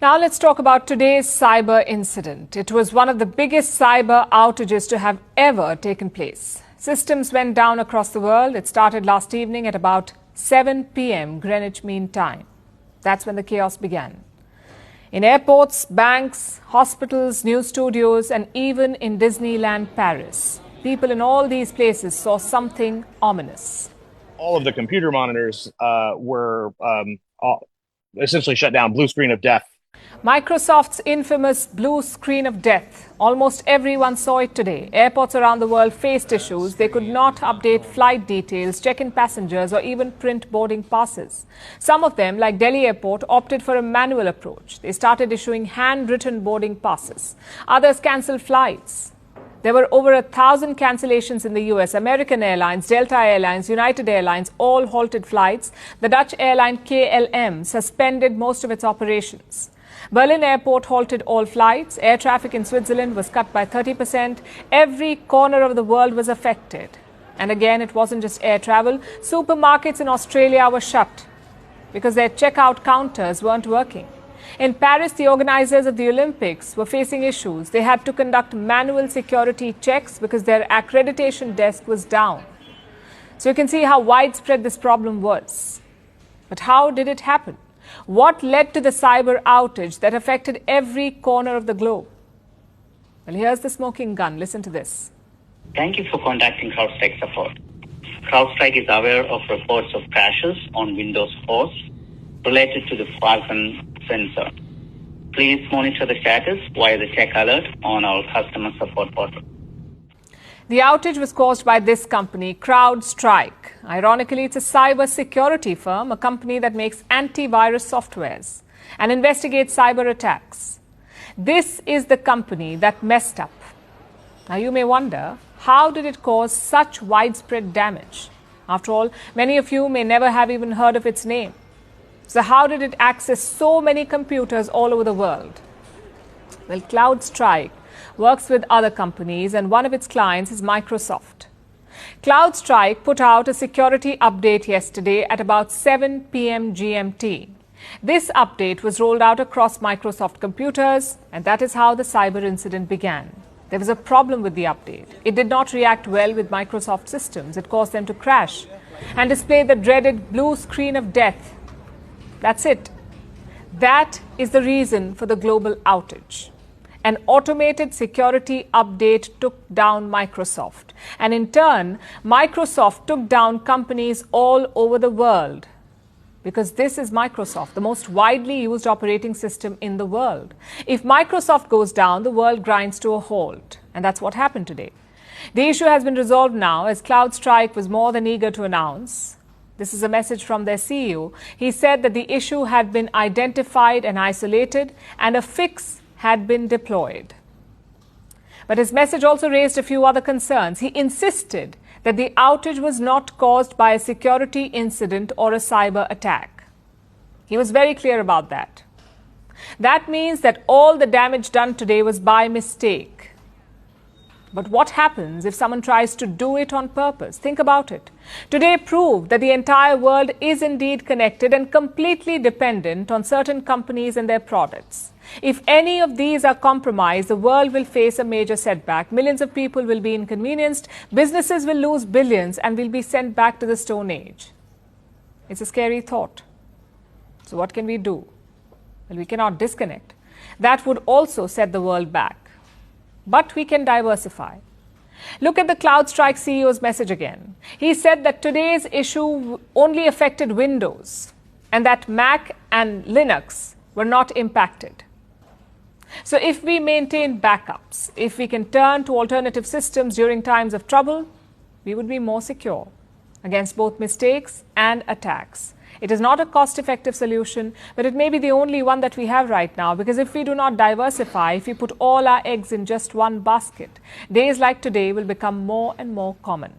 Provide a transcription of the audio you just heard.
Now let's talk about today's cyber incident. It was one of the biggest cyber outages to have ever taken place. Systems went down across the world. It started last evening at about 7 p.m. Greenwich Mean Time. That's when the chaos began. In airports, banks, hospitals, news studios, and even in Disneyland Paris, people in all these places saw something ominous. All of the computer monitors were essentially shut down, blue screen of death. Microsoft's infamous blue screen of death. Almost everyone saw it today. Airports around the world faced issues. They could not update flight details, check in passengers, or even print boarding passes. Some of them, like Delhi Airport, opted for a manual approach. They started issuing handwritten boarding passes. Others cancelled flights. There were over 1,000 cancellations in the US. American Airlines, Delta Airlines, United Airlines all halted flights. The Dutch airline KLM suspended most of its operations. Berlin Airport halted all flights. Air traffic in Switzerland was cut by 30%. Every corner of the world was affected. And again, it wasn't just air travel. Supermarkets in Australia were shut because their checkout counters weren't working. In Paris, the organizers of the Olympics were facing issues. They had to conduct manual security checks because their accreditation desk was down. So you can see how widespread this problem was. But how did it happen? What led to the cyber outage that affected every corner of the globe? Well, here's the smoking gun. Listen to this. Thank you for contacting CrowdStrike support. CrowdStrike is aware of reports of crashes on Windows hosts related to the Falcon sensor. Please monitor the status via the check alert on our customer support portal. The outage was caused by this company, CrowdStrike. Ironically, it's a cyber security firm, a company that makes antivirus softwares and investigates cyber attacks. This is the company that messed up. Now you may wonder, how did it cause such widespread damage? After all, many of you may never have even heard of its name. So how did it access so many computers all over the world? Well, CrowdStrike works with other companies, and one of its clients is Microsoft. CrowdStrike put out a security update yesterday at about 7 p.m. GMT. This update was rolled out across Microsoft computers, and that is how the cyber incident began. There was a problem with the update. It did not react well with Microsoft systems. It caused them to crash and display the dreaded blue screen of death. That's it. That is the reason for the global outage. An automated security update took down Microsoft. And in turn, Microsoft took down companies all over the world. Because this is Microsoft, the most widely used operating system in the world. If Microsoft goes down, the world grinds to a halt. And that's what happened today. The issue has been resolved now, as CrowdStrike was more than eager to announce. This is a message from their CEO. He said that the issue had been identified and isolated, and a fix had been deployed. But his message also raised a few other concerns. He insisted that the outage was not caused by a security incident or a cyber attack. He was very clear about that. That means that all the damage done today was by mistake. But what happens if someone tries to do it on purpose? Think about it. Today proved that the entire world is indeed connected and completely dependent on certain companies and their products. If any of these are compromised, the world will face a major setback. Millions of people will be inconvenienced, businesses will lose billions, and will be sent back to the Stone Age. It's a scary thought. So what can we do? Well, we cannot disconnect. That would also set the world back. But we can diversify. Look at the CrowdStrike CEO's message again. He said that today's issue only affected Windows and that Mac and Linux were not impacted. So if we maintain backups, if we can turn to alternative systems during times of trouble, we would be more secure against both mistakes and attacks. It is not a cost-effective solution, but it may be the only one that we have right now, because if we do not diversify, if we put all our eggs in just one basket, days like today will become more and more common.